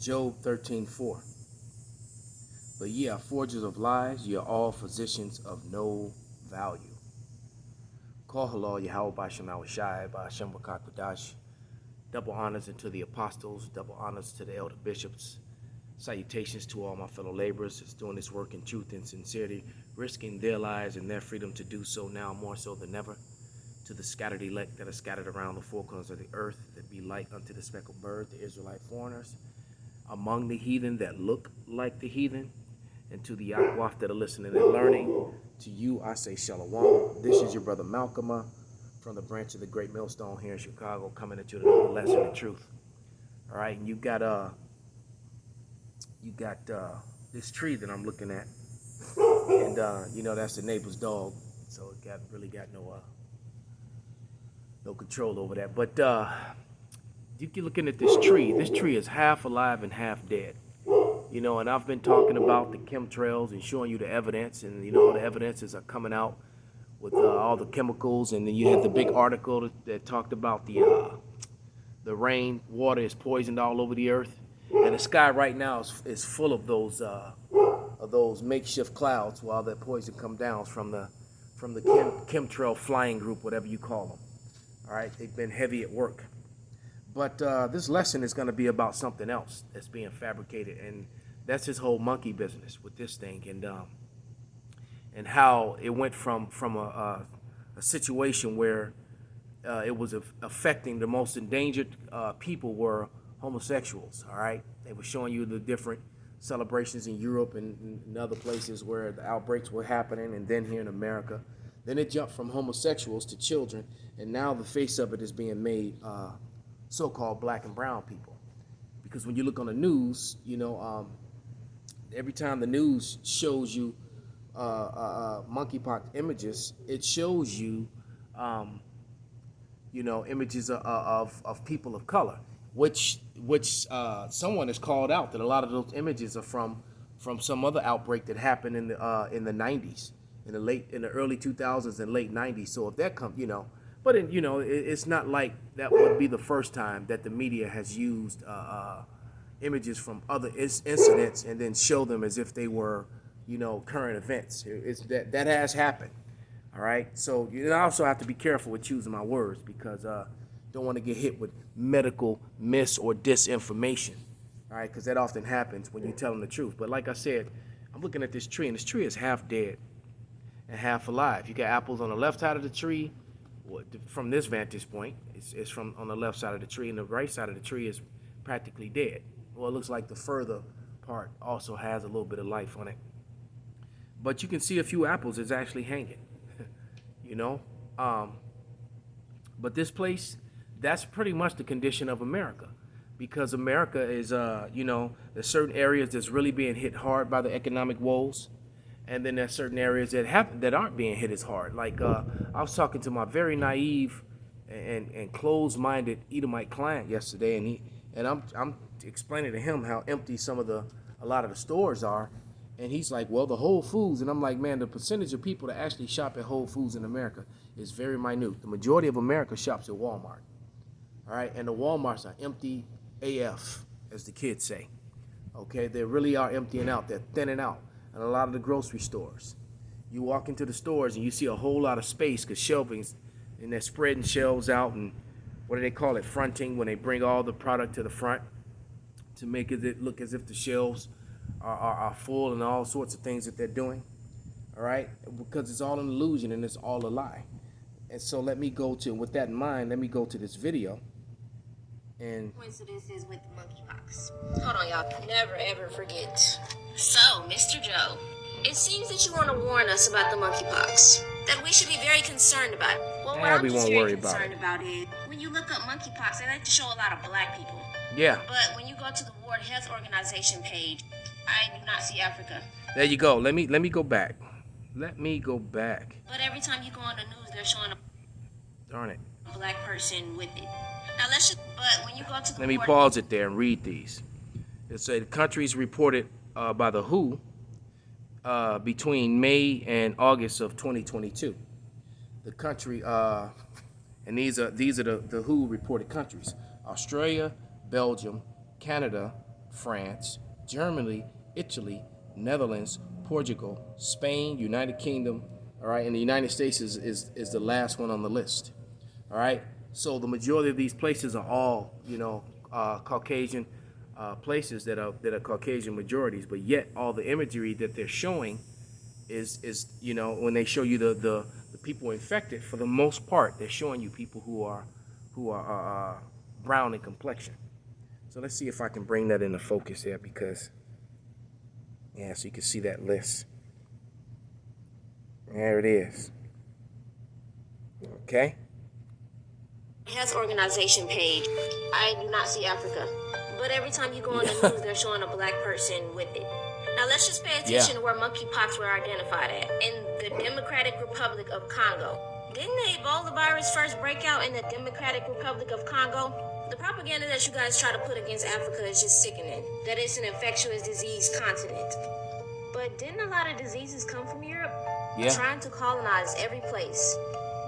Job 13:4. But ye are forgers of lies, ye are all physicians of no value. Call halal Yahweh Bashem Awashai Bashem Wakakadash. Double honors unto the apostles, double honors to the elder bishops. Salutations to all my fellow laborers that's doing this work in truth and sincerity, risking their lives and their freedom to do so now more so than ever. To the scattered elect that are scattered around the four corners of the earth, that be light unto the speckled bird, the Israelite foreigners, among the heathen that look like the heathen, and to the Akwaf that are listening and learning. To you I say Shalom. This is your brother Malcolm from the branch of the Great Millstone here in Chicago, coming at you with another lesson of truth. All right, and you got this tree that I'm looking at, and you know that's the neighbor's dog, so it really got no control over that. But you keep looking at this tree. This tree is half alive and half dead. You know, and I've been talking about the chemtrails and showing you the evidence, and you know the evidences are coming out with all the chemicals, and then you had the big article that talked about the rain water is poisoned all over the earth, and the sky right now is full of those makeshift clouds while that poison come down from the chemtrail flying group, whatever you call them. All right, they've been heavy at work. But this lesson is going to be about something else that's being fabricated, and that's his whole monkey business with this thing, and how it went from a situation where it was affecting the most endangered people were homosexuals. All right, they were showing you the different celebrations in Europe and other places where the outbreaks were happening, and then here in America. Then it jumped from homosexuals to children, and now the face of it is being made so-called black and brown people. Because when you look on the news, you know, every time the news shows you monkeypox images, it shows you, you know, images of people of color, which someone has called out that a lot of those images are from some other outbreak that happened in the 90s, in the early 2000s and late 90s. So if that comes, you know, but you know, it's not like that would be the first time that the media has used images from other incidents and then show them as if they were, you know, current events. It's that has happened. All right. So you also have to be careful with choosing my words, because don't want to get hit with medical mis or disinformation. All right, because that often happens when you're telling the truth. But like I said, I'm looking at this tree, and this tree is half dead and half alive. You got apples on the left side of the tree. From this vantage point, it's from on the left side of the tree, and the right side of the tree is practically dead. Well, it looks like the further part also has a little bit of life on it. But you can see a few apples is actually hanging, you know. But this place, that's pretty much the condition of America, because America is, you know, there's certain areas that's really being hit hard by the economic woes. And then there's certain areas that aren't being hit as hard. Like I was talking to my very naive and closed-minded Edomite client yesterday, and I'm explaining to him how empty a lot of the stores are, and he's like, well, the Whole Foods, and I'm like, man, the percentage of people that actually shop at Whole Foods in America is very minute. The majority of America shops at Walmart, all right, and the Walmarts are empty AF, as the kids say. Okay, they really are emptying out. They're thinning out. And a lot of the grocery stores, you walk into the stores and you see a whole lot of space because shelvings, and they're spreading shelves out, and what do they call it, fronting, when they bring all the product to the front to make it look as if the shelves are full, and all sorts of things that they're doing. All right, because it's all an illusion and it's all a lie. And so with that in mind, let me go to this video. And coincidences with monkeypox. Hold on, y'all. Never ever forget. So, Mr. Joe, it seems that you want to warn us about the monkeypox. That we should be very concerned about it. Well, what I'm just very concerned about is when you look up monkeypox, they like to show a lot of black people. Yeah. But when you go to the World Health Organization page, I do not see Africa. There you go. Let me go back. Let me go back. But every time you go on the news, they're showing Darn it. a black person with it. Now but when you go to the Let me pause it there and read these. It said countries reported by the WHO between May and August of 2022. The country, and these are the WHO reported countries: Australia, Belgium, Canada, France, Germany, Italy, Netherlands, Portugal, Spain, United Kingdom, all right, and the United States is the last one on the list, all right. So the majority of these places are all, Caucasian places that are Caucasian majorities, but yet all the imagery that they're showing is when they show you the people infected, for the most part they're showing you people who are brown in complexion. So let's see if I can bring that into focus here, because so you can see that list. There it is. Okay. Health organization page. I do not see Africa, but every time you go on the news, they're showing a black person with it. Now let's just pay attention to where monkeypox were identified at. In the Democratic Republic of Congo. Didn't the Ebola virus first break out in the Democratic Republic of Congo? The propaganda that you guys try to put against Africa is just sickening. That it's an infectious disease continent. But didn't a lot of diseases come from Europe? Yeah. Trying to colonize every place.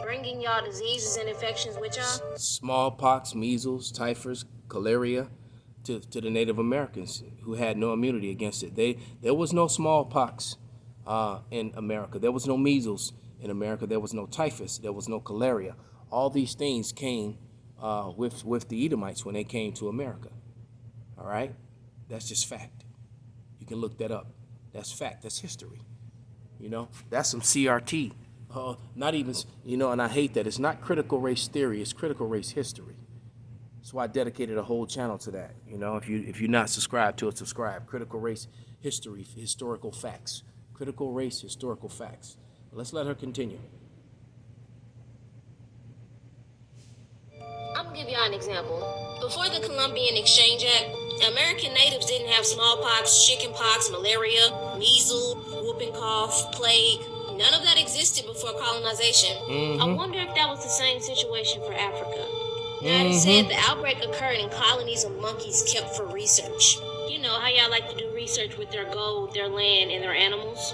Bringing y'all diseases and infections with y'all? Smallpox, measles, typhus, cholera, to the Native Americans who had no immunity against it. There was no smallpox in America. There was no measles in America. There was no typhus. There was no cholera. All these things came with the Edomites when they came to America. All right? That's just fact. You can look that up. That's fact. That's history. That's some CRT. Not even, and I hate that. It's not critical race theory. It's critical race history. That's why I dedicated a whole channel to that. If you're not subscribed to it, subscribe. Critical race history, historical facts. Critical race historical facts. Let's let her continue. I'm gonna give y'all an example. Before the Columbian Exchange Act, American natives didn't have smallpox, chickenpox, malaria, measles, whooping cough, plague. None of that existed before colonization. I wonder if that was the same situation for Africa. Now, it said the outbreak occurred in colonies of monkeys kept for research. You know how y'all like to do research with their gold, their land, and their animals?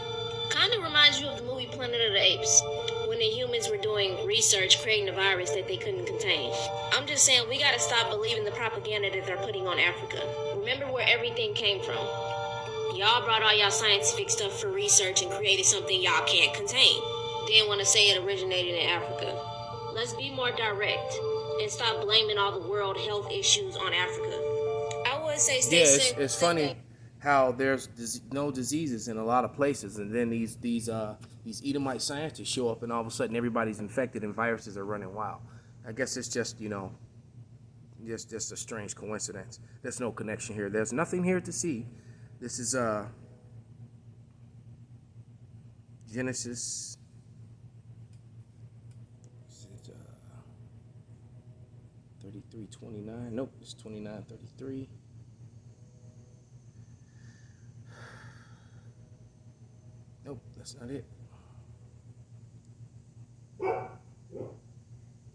Kind of reminds you of the movie Planet of the Apes, when the humans were doing research creating a virus that they couldn't contain. I'm just saying, we gotta stop believing the propaganda that they're putting on Africa. Remember where everything came from. Y'all brought all y'all scientific stuff for research and created something y'all can't contain. Then want to say it originated in Africa. Let's be more direct and stop blaming all the world health issues on Africa. I would say stay safe. It's funny how there's no diseases in a lot of places, and then these Edomite scientists show up, and all of a sudden everybody's infected and viruses are running wild. I guess it's just just a strange coincidence. There's no connection here. There's nothing here to see. This is Genesis. Is it 33:29? Nope, it's 29:33. Nope, that's not it.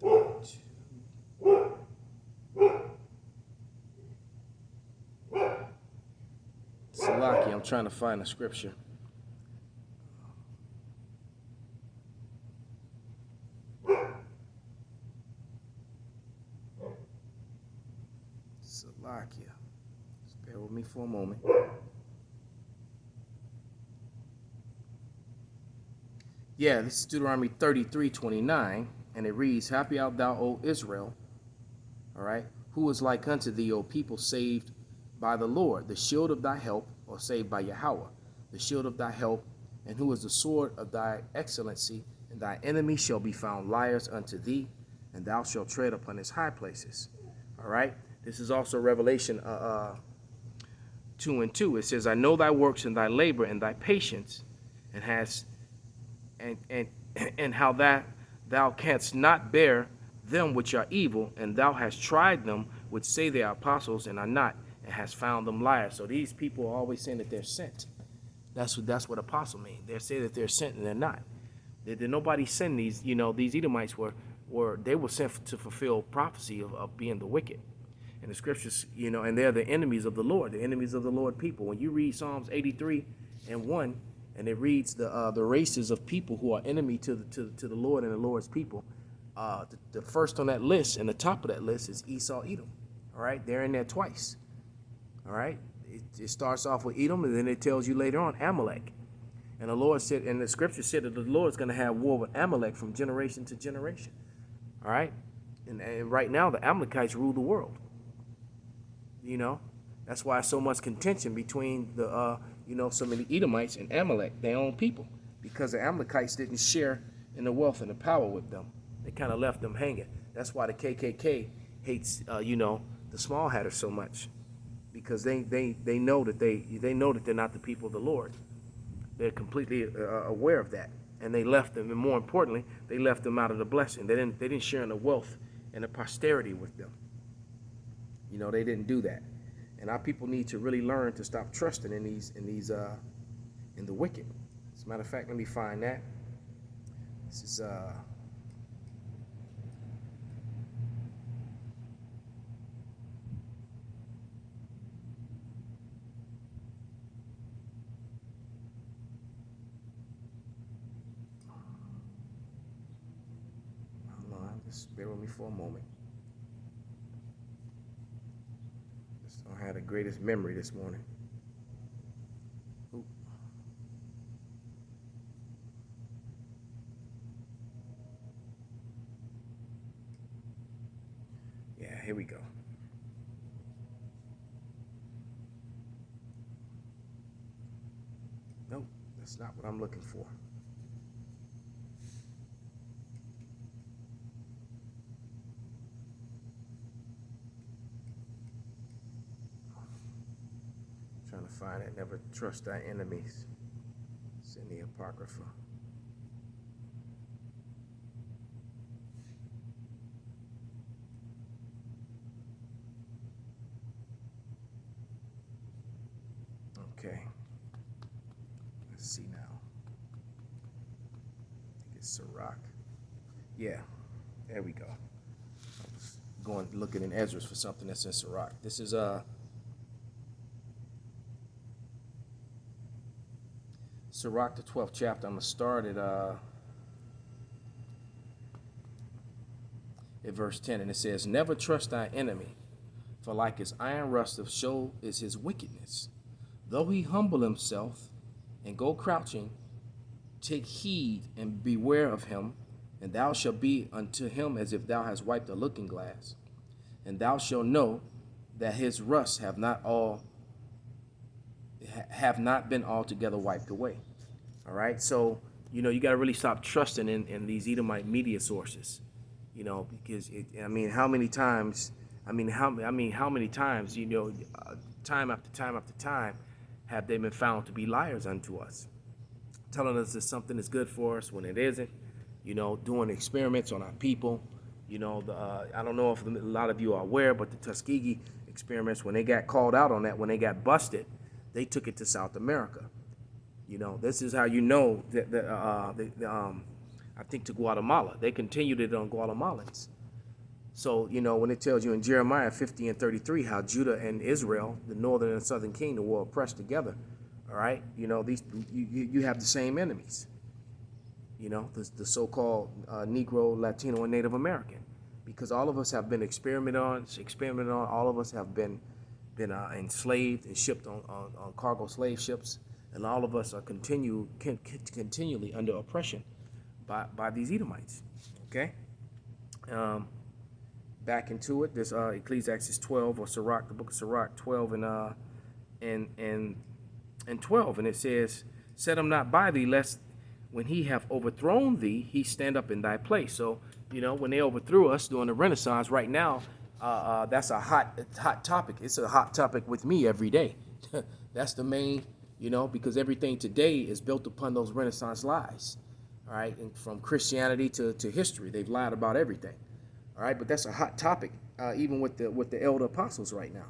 32. Salaki, I'm trying to find a scripture. Salakia. Just bear with me for a moment. Yeah, this is Deuteronomy 33:29, and it reads, Happy art thou, O Israel, all right, who is like unto thee, O people saved by the Lord, the shield of thy help, or saved by Yahweh, the shield of thy help, and who is the sword of thy excellency, and thy enemy shall be found liars unto thee, and thou shalt tread upon his high places. All right, this is also Revelation 2:2. It says, I know thy works and thy labor and thy patience, and how that thou canst not bear them which are evil, and thou hast tried them which say they are apostles and are not, and has found them liars. So these people are always saying that they're sent. That's what apostle means. They say that they're sent and they're not. Did nobody send these? These Edomites were sent to fulfill prophecy of being the wicked. And the scriptures, and they're the enemies of the Lord, the enemies of the Lord people. When you read Psalms 83:1, and it reads the races of people who are enemy to the Lord and the Lord's people, the first on that list and the top of that list is Esau, Edom. All right, they're in there twice. All right, It starts off with Edom, and then it tells you later on Amalek. And the Lord said, and the scripture said that the Lord's going to have war with Amalek from generation to generation. All right? And right now, the Amalekites rule the world. You know? That's why so much contention between the, so many Edomites and Amalek, their own people. Because the Amalekites didn't share in the wealth and the power with them. They kind of left them hanging. That's why the KKK hates, the small hatters so much. Because they know that they know that they're not the people of the Lord. They're completely aware of that, and they left them. And more importantly, they left them out of the blessing. They didn't share in the wealth and the posterity with them. They didn't do that. And our people need to really learn to stop trusting in the wicked. As a matter of fact, let me find that. This is just bear with me for a moment. Just don't have the greatest memory this morning. Ooh. Yeah, here we go. Nope, that's not what I'm looking for. Trying to find it. Never trust thy enemies. It's in the Apocrypha. Okay. Let's see now. I think it's Sirach. Yeah. There we go. I was going looking in Ezra's for something that says Sirach. This is Sirach, the 12th chapter. I'm going to start at verse 10, and it says, "Never trust thy enemy, for like his iron rusteth, so is his wickedness. Though he humble himself and go crouching, take heed and beware of him, and thou shalt be unto him as if thou hast wiped a looking glass. And thou shalt know that his rust have not been altogether wiped away." All right, so you got to really stop trusting in these Edomite media sources, because how many times, how many times, time after time after time, have they been found to be liars unto us, telling us that something is good for us when it isn't, doing experiments on our people. I don't know if a lot of you are aware, but the Tuskegee experiments, when they got called out on that, when they got busted, they took it to South America. This is how I think to Guatemala. They continued it on Guatemalans. So, when it tells you in Jeremiah 50 and 33 how Judah and Israel, the northern and southern kingdom, were oppressed together, all right? These you have the same enemies. The so-called Negro, Latino, and Native American, because all of us have been experimented on. All of us have been enslaved and shipped on cargo slave ships. And all of us are continually under oppression by these Edomites. Okay? Back into it. There's Ecclesiastes 12, or Sirach, the book of Sirach 12 and 12. And it says, "Set him not by thee, lest when he have overthrown thee, he stand up in thy place." So, when they overthrew us during the Renaissance, right now, that's a hot topic. It's a hot topic with me every day. That's the main... because everything today is built upon those Renaissance lies, all right? And from Christianity to history, they've lied about everything, all right? But that's a hot topic, even with the elder apostles right now,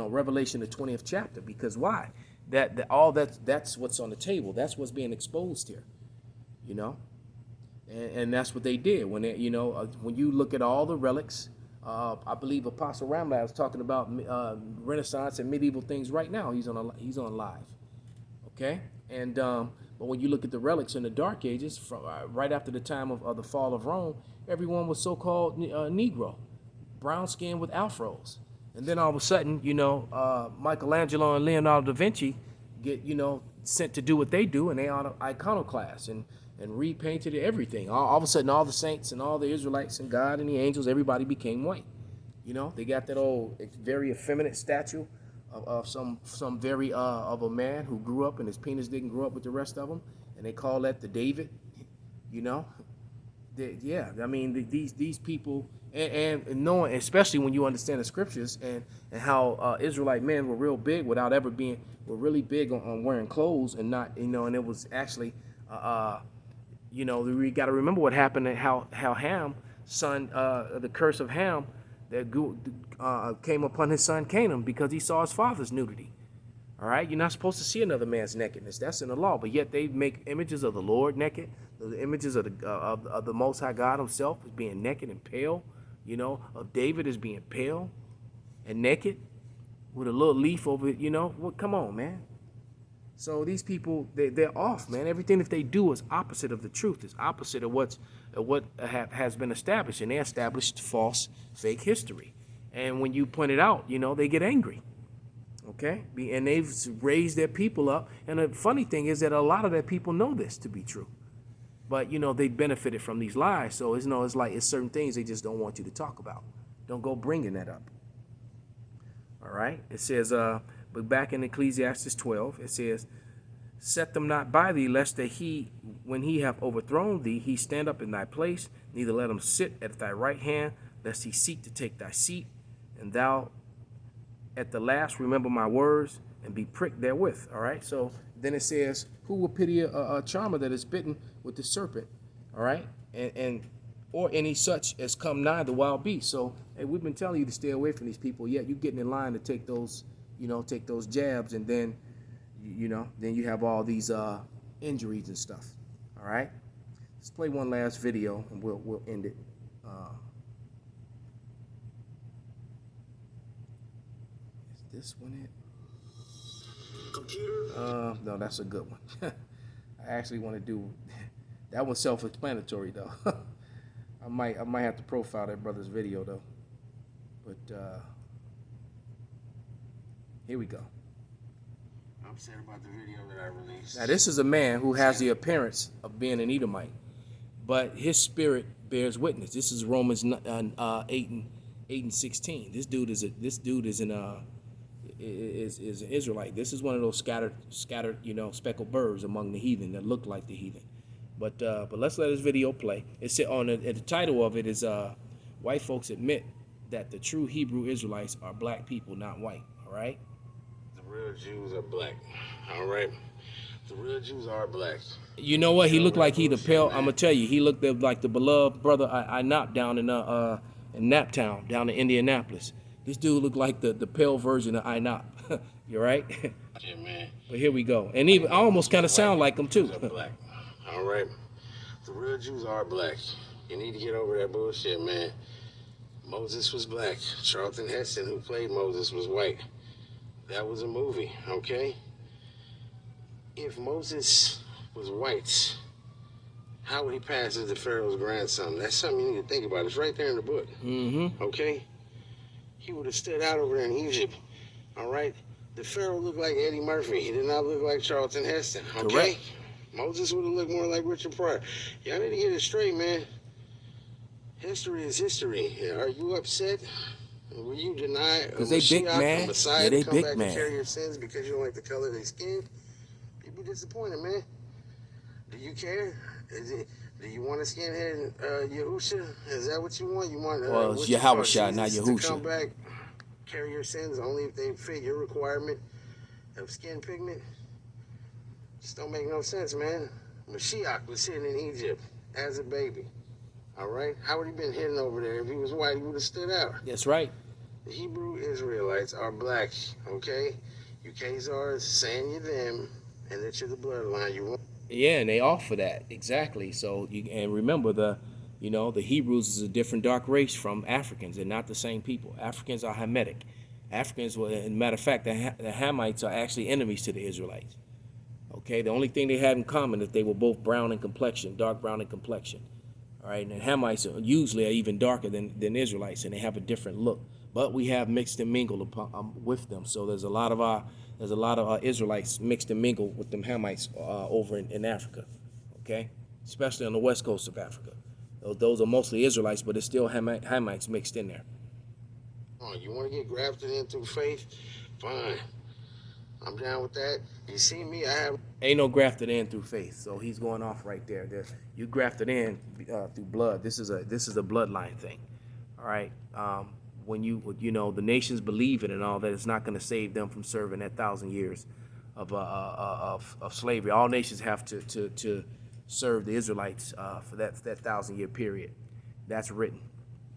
Revelation, the 20th chapter, because why? That's what's on the table. That's what's being exposed here, and that's what they did when when you look at all the relics. I believe Apostle Ramlab was talking about Renaissance and medieval things right now. He's on live. Okay, and but when you look at the relics in the Dark Ages, from right after the time of the fall of Rome, everyone was so-called Negro, brown skin with afros, And then all of a sudden, Michelangelo and Leonardo da Vinci get, sent to do what they do, and they are iconoclasts and repainted everything. All of a sudden, all the saints and all the Israelites and God and the angels, everybody became white. They got that old very effeminate statue of some very of a man who grew up and his penis didn't grow up with the rest of them, and they call that the David. These people, and knowing, especially when you understand the scriptures and how Israelite men were real big were really big on wearing clothes and not, and it was actually, we got to remember what happened and how Ham, son, the curse of Ham that came upon his son Canaan because he saw his father's nudity. All right, you're not supposed to see another man's nakedness. That's in the law. But yet they make images of the Lord naked, the images of the Most High God Himself as being naked and pale. Of David as being pale and naked with a little leaf over it. Come on, man. So these people, they're off, man. Everything that they do is opposite of the truth. It's opposite of what has been established, and they established false, fake history. And when you point it out, they get angry. Okay, and they've raised their people up. And the funny thing is that a lot of their people know this to be true, but they benefited from these lies. So it's like it's certain things they just don't want you to talk about. Don't go bringing that up. All right. It says, but back in Ecclesiastes 12, it says, "Set them not by thee, lest that when he have overthrown thee, he stand up in thy place. Neither let him sit at thy right hand, lest he seek to take thy seat. And thou at the last remember my words and be pricked therewith." All right. So then it says, "Who will pity a charmer that is bitten with the serpent?" All right. Or any such as come nigh the wild beast. So, hey, we've been telling you to stay away from these people. Yet you're getting in line to take those jabs, and then, then you have all these injuries and stuff. All right. Let's play one last video and we'll end it. Is this one it? Computer? No, that's a good one. I actually want to do that one's self-explanatory though. I might have to profile that brother's video though. But here we go. I'm upset about the video that I released. Now this is a man who has the appearance of being an Edomite, but his spirit bears witness. This is Romans 8:16. This dude is an Israelite. This is one of those scattered, speckled birds among the heathen that look like the heathen. But let's let this video play. It's on the title of it is "White Folks Admit That the True Hebrew Israelites Are Black People, Not White." All right. The real Jews are black. All right. The real Jews are black. You know what? He looked like he the pale. I'm gonna tell you, he looked like the beloved brother Inap down in Naptown, down in Indianapolis. This dude looked like the pale version of Inap. You're right. Yeah, man. But here we go, and even I almost kind of sound like him too. Black. All right. The real Jews are black. You need to get over that bullshit, man. Moses was black. Charlton Heston, who played Moses, was white. That was a movie, okay? If Moses was white, how would he pass as the Pharaoh's grandson? That's something you need to think about. It's right there in the book, okay? He would have stood out over there in Egypt, all right? The Pharaoh looked like Eddie Murphy. He did not look like Charlton Heston, okay? Correct. Moses would have looked more like Richard Pryor. Y'all need to get it straight, man. History is history. Are you upset? Will you deny Because they big man. Messiah Yeah, they to come big back man. and carry your sins because you don't like the color of their skin? You'd be disappointed, man. Do you care? Do you want a skinhead Yahusha? Is that what you want? You want Well, it's what you call Yahushua, not Jesus Yahusha. to come back, carry your sins only if they fit your requirement of skin pigment? Just don't make no sense, man. Mashiach was sitting in Egypt as a baby. All right? How would he been hidden over there? If he was white, he would have stood out. That's right. The Hebrew Israelites are black, okay? You Khazars saying you're them and that you're the bloodline. You want. Yeah, and they offer that exactly. So and remember the Hebrews is a different dark race from Africans. They're not the same people. Africans are Hamitic. Africans, well, as a matter of fact, the Hamites are actually enemies to the Israelites. Okay, the only thing they had in common is they were both brown in complexion, dark brown in complexion. All right, and Hamites usually are even darker than Israelites, and they have a different look. but we have mixed and mingled with them. So there's a lot of our Israelites mixed and mingled with them Hamites over in Africa, okay, especially on the west coast of Africa. Those are mostly Israelites, but there's still Hamites mixed in there. Oh, you want to get grafted in through faith? Fine, I'm down with that. You see me, I have. Ain't no grafted in through faith. So he's going off right there. You grafted in through blood. This is a bloodline thing. All right. When the nations believe it and all that, it's not going to save them from serving that 1,000 years of slavery. All nations have to serve the Israelites for that 1,000-year period. That's written.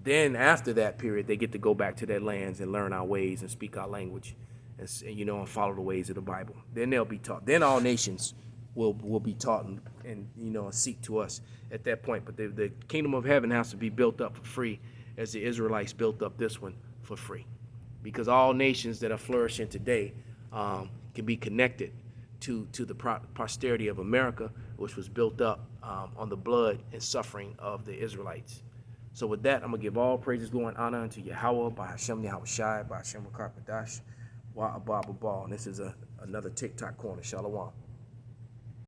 Then after that period, they get to go back to their lands and learn our ways and speak our language, and follow the ways of the Bible. Then they'll be taught. Then all nations will be taught and seek to us at that point. But the kingdom of heaven has to be built up for free, as the Israelites built up this one for free, because all nations that are flourishing today can be connected to the posterity of America, which was built up on the blood and suffering of the Israelites. So with that, I'm going to give all praises, glory, and honor unto Yahweh, by Hashem Yahweh Shai, by Hashem Rakar Kadash, Wa Abba Ball. And this is another TikTok corner. Shalom.